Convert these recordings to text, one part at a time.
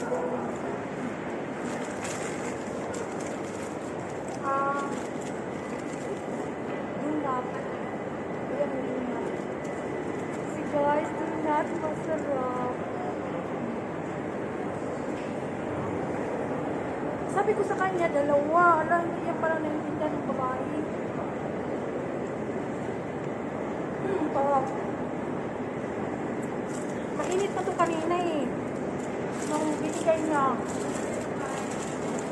Dunap. Ayan, dunap. Si guys, dunap. Masarap. Sabi ko sa kanya, dalawa. Alam, hindi yan parang naiintindihan ng babae. Parang mainit na to kanina eh. Nung binigay niya.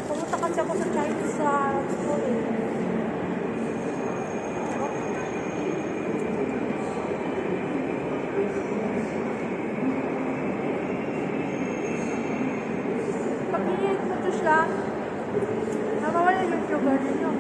Pumunta kasi ako sa Chinese sa school eh. Pag init na to siya, nawawala yung sugar ninyo.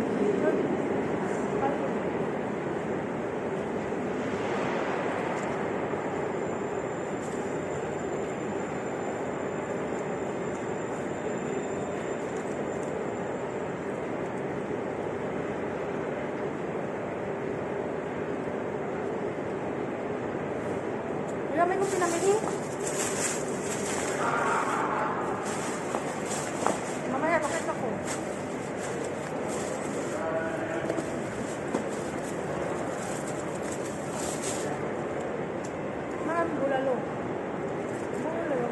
May kong pinamili. Mamaya, bakit ako? Maraming bulalo. Bulalo.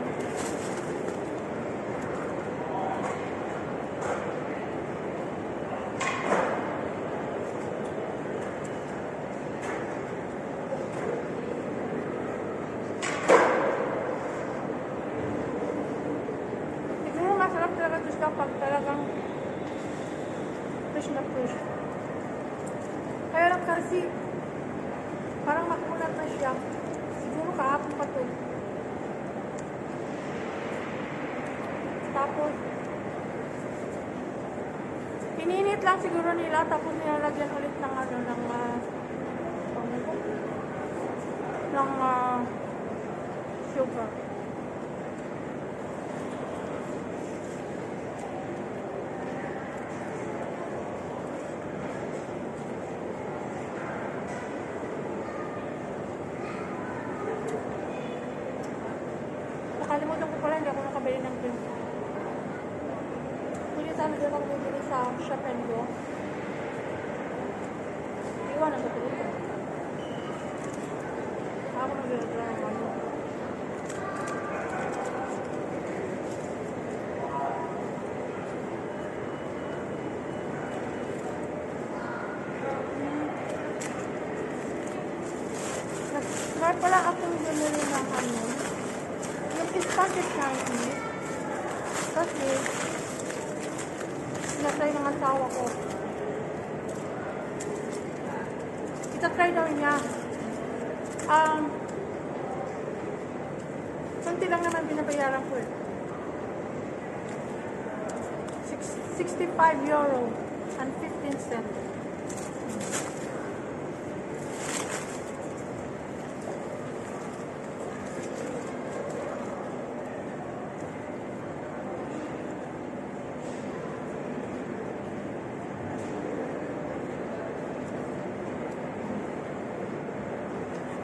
Pag talagang fresh na fresh. Kaya lang kasi parang makunat na siya. Siguro kahapon pa to. Tapos pininit lang siguro nila, tapos nilalagyan ulit ng ano, ng sugar. Nakalimutan ko pala, hindi ako nakabili ng drink. Kung sana din ako bibili sa Shop and Go. Iwan ang kapili ko. Ako nag-dra ng ano. Nag-start pala akong bumili ng ano. Started Chinese kasi sinatry ng asawa ko. Itatry daw niya. Kunti lang naman binabayaran ko eh. 65 euro and 15 cents.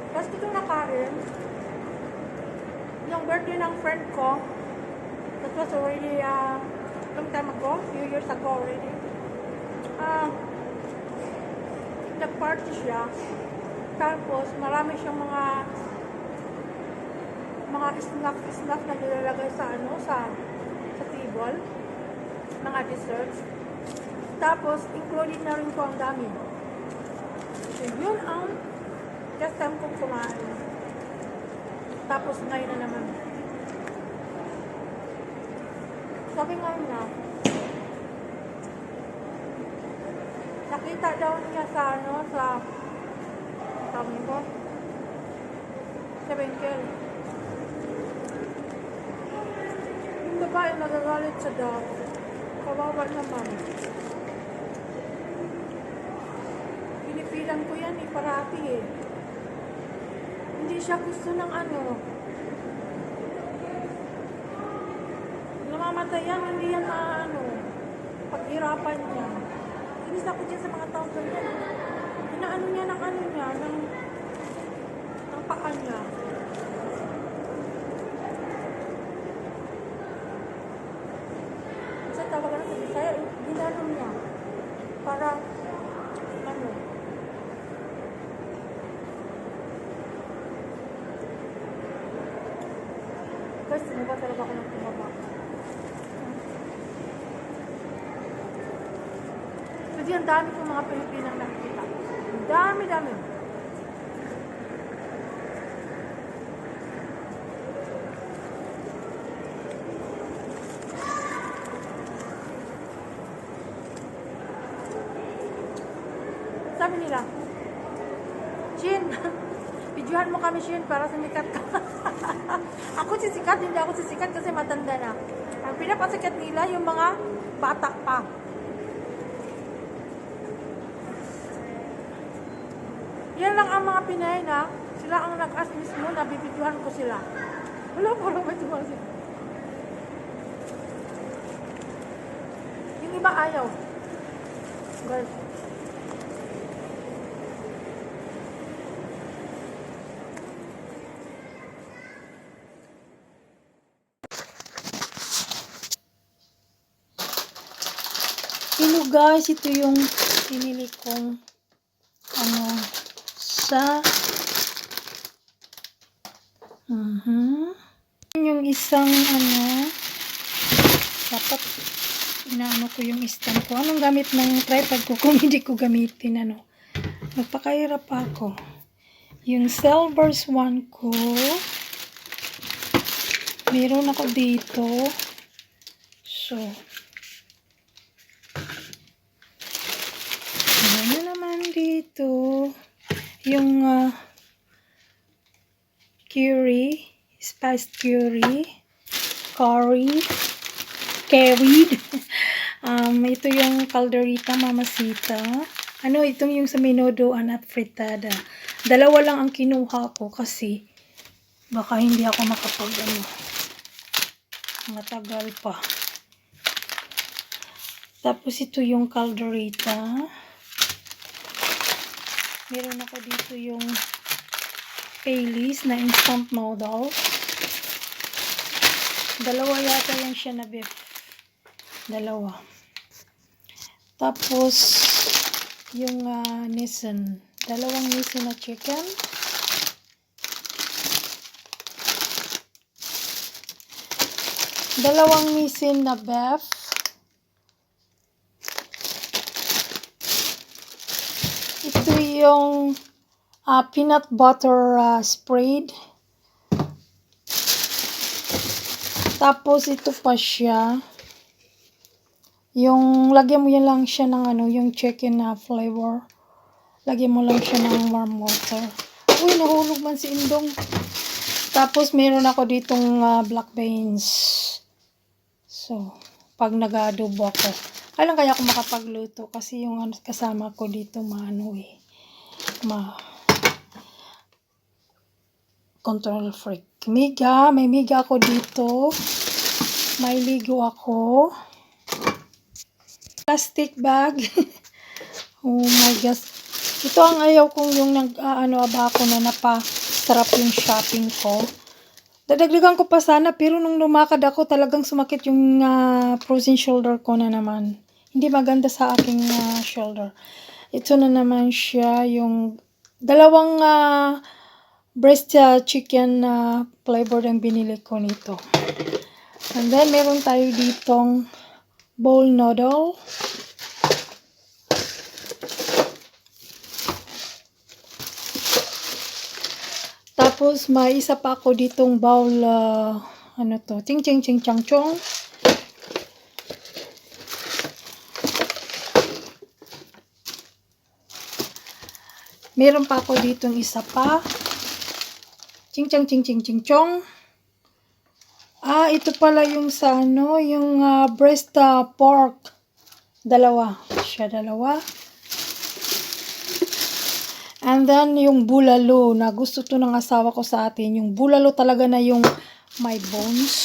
Tapos dito na karin, yung birthday ng friend ko, that was already long time ago, few years ago already. Nag-party siya, tapos marami siyang mga snack na nilalagay sa ano, sa table, mga desserts. Tapos included na rin ko ang dami. So yun ang just time kong kumain. Tapos ngayon na naman. Sabi nga niya, nakita daw niya sa ano, sabi ko, sa Benkel. Yung babae nagagalit sa daw. Kawawa naman. Pinipilan ko yan parati eh. Hindi siya gusto ng ano. Namamatay yan, hindi yan ano, paghirapan niya. Inis ako dyan sa mga taong ganyan. Inaano niya ng ano niya, ng paa niya. ano niya. Parang, ano. Guys, sumuba talaga ako ng tumaba. Kasi ang dami kong mga Pilipinang nakikita. Ang dami. Sabi nila, Shin, videohan mo kami, Shin, para sumikat ka. Ako sisikat, hindi ako sisikat kasi matanda na. Ang pinapasikat nila yung mga bata pa. Yan lang ang mga Pinay na sila ang nag-ask mismo na bibidyohan ko sila. Wala, parang may tumasin. Yung iba ayaw. Guys. Hello guys, ito yung pinili kong ano sa yung isang ano dapat inaano ko yung stand ko. Anong gamit ng tripod ko kung hindi ko gamitin ano. Nagpakahirap ako. Yung Silver's one ko meron ako dito. So ano naman dito yung spiced curried ito yung calderita mamasita, ano itong yung sa menudo at fritada. Dalawa lang ang kinuha ko kasi baka hindi ako makapag matagal pa. Tapos ito yung calderita. Meron ako dito yung Payleys na instant noodles. Dalawa yata yan siya na beef. Dalawa. Tapos yung Nissan. Dalawang Nissan na chicken. Dalawang Nissan na beef. Ito yung peanut butter spread. Tapos ito pa siya. Yung lagyan mo yan lang siya ng ano, yung chicken na flavor. Lagyan mo lang siya ng warm water. Uy, nahulog man si Indong. Tapos meron ako ditong black beans. So, pag nag-adobo ako. Kailan kaya ako makapagluto kasi yung kasama ko dito control freak. May miga ako dito. May ligo ako. Plastic bag. Oh my gosh. Ito ang ayaw kong yung ako na napasarap yung shopping ko. Dadagdagan ko pa sana pero nung lumakad ako talagang sumakit yung frozen shoulder ko na naman. Hindi maganda sa aking shoulder. Ito na naman siya yung dalawang breast chicken flavor ang binili ko nito. And then meron tayo ditong bowl noodle. Tapos may isa pa ako ditong bowl ching ching ching chang chong. Meron pa ako ditong isa pa. Ching chang ching ching ching chong. Ito pala yung sa yung breast pork. Dalawa. And then, yung bulalo, na gusto to ng asawa ko sa atin. Yung bulalo talaga na yung may bones.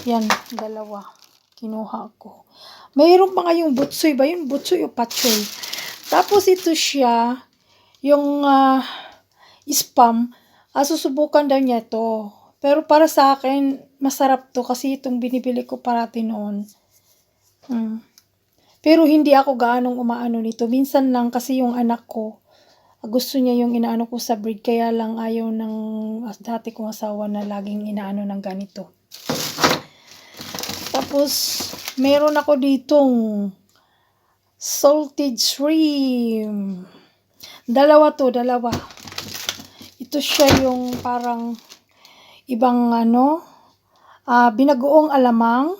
Yan, dalawa. Kinuha ko. Mayroon pa nga yung butsoy ba? Yung butsoy o patsoy. Tapos ito siya, yung spam. Susubukan daw niya to. Pero para sa akin, masarap to kasi itong binibili ko parati noon. Pero hindi ako gaanong umaano nito. Minsan lang kasi yung anak ko, gusto niya yung inaano ko sa bread, kaya lang ayaw ng dati kong asawa na laging inaano ng ganito. Tapos, meron ako ditong salted shrimp. Dalawa. Ito siya yung parang ibang binagoong alamang.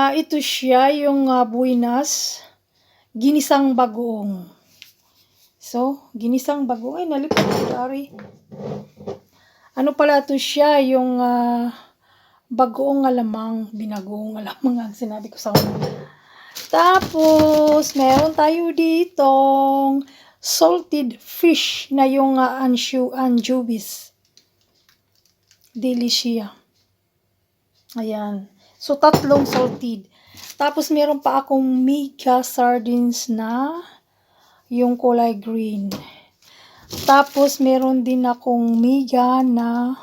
Ito siya yung buinas, ginisang bagoong. So, ginisang bagoong. Ay, nalipad ko, dari. Ano pala ito siya, yung bagoong alamang, binagoong alamang ang sinabi ko sa una. Tapos, meron tayo ditong salted fish na yung anchovies. Delicious. Ayan. So, 3 salted. Tapos, meron pa akong mega sardines na yung kulay green. Tapos, meron din akong mega na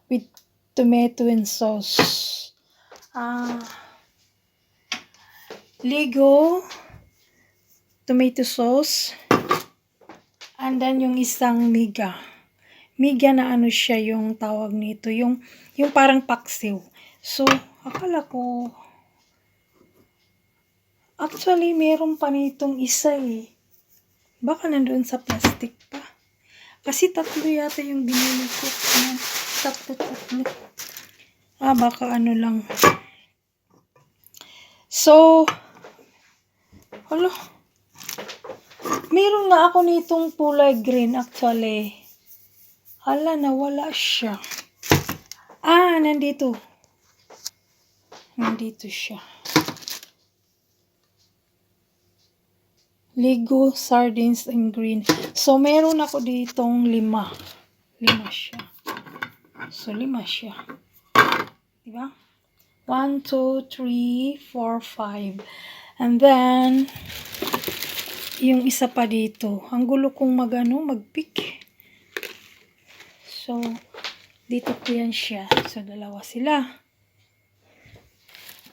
with tomato and sauce. Ligo, tomato sauce, and then yung isang mega. Mega na ano siya yung tawag nito, yung parang paksiw. So, akala ko, actually, meron pa nitong isa eh. Baka nandoon sa plastic pa. Kasi 3 yata yung binili ko. Ayan, 3. Baka ano lang. So, meron nga ako nitong kulay green actually. Nawala siya. Nandito. Nandito siya. Ligo, sardines, and green. So, meron ako ditong 5. 5 siya. So, 5 siya. Diba? 1, 2, 3, 4, 5. And then, yung isa pa dito. Ang gulo kong mag-pick. So, dito po yan siya. So, 2 sila.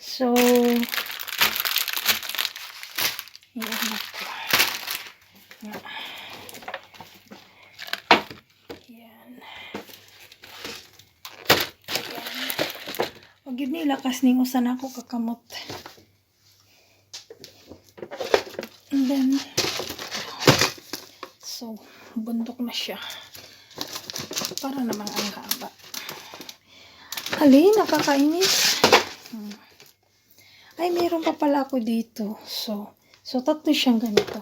So, ianap ko. Yan. Huwag yun nilakas ning usan ako kakamot. And then, so, bundok na siya. Para namang ang haba. Nakakainis. Ay, mayroon pa pala ako dito. So 3 siyang ganito.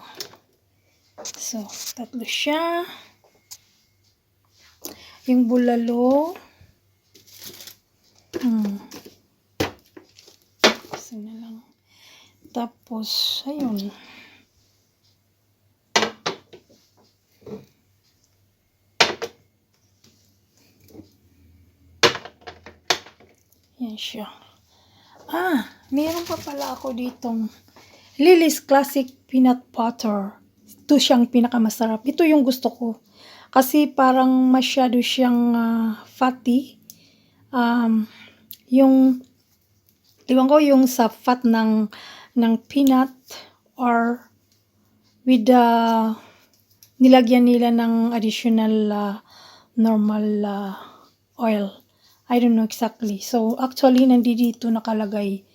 So, 3 siya. Yung bulalo. Kasi na lang. Tapos, ayun. Yan siya. Meron pa pala ako ditong Lily's Classic Peanut Butter. Ito siyang pinakamasarap. Ito yung gusto ko. Kasi parang masyado siyang fatty. Yung yung sa fat ng peanut or with nilagyan nila ng additional normal oil. I don't know exactly. So, actually, nandito nakalagay.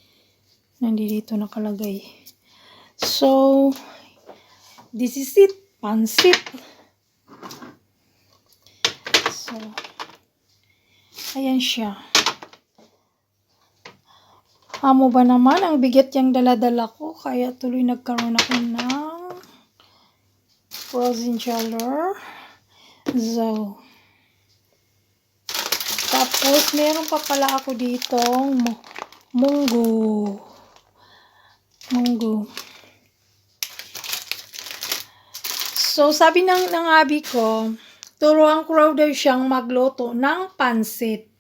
So, this is it. Pansit. So, ayan siya. Amo ba naman, ang bigat yung dala-dala ko, kaya tuloy nagkaroon ako ng frozen jelly. So, tapos, meron pa pala ako ditong munggo. So, sabi ng abi ko, turuan ko raw daw siyang magluto ng pansit.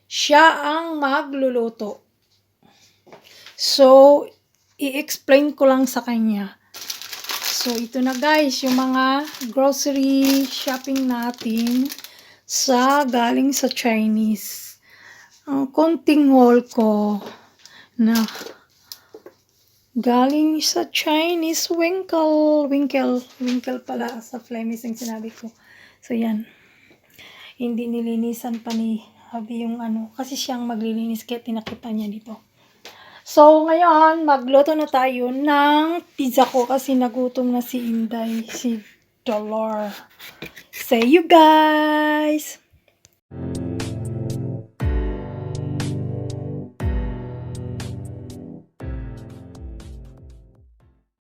Siya ang magluluto. So, i-explain ko lang sa kanya. So, ito na guys, yung mga grocery shopping natin galing sa Chinese. ang konting haul ko na galing sa Chinese winkle pala sa Flemish ang sinabi ko. So yan, hindi nilinisan pa ni Habi yung ano, kasi siyang maglilinis kaya tinakita niya dito. So ngayon, magluto na tayo ng pizza ko kasi nagutom na si Inday, si Dolor. See you guys!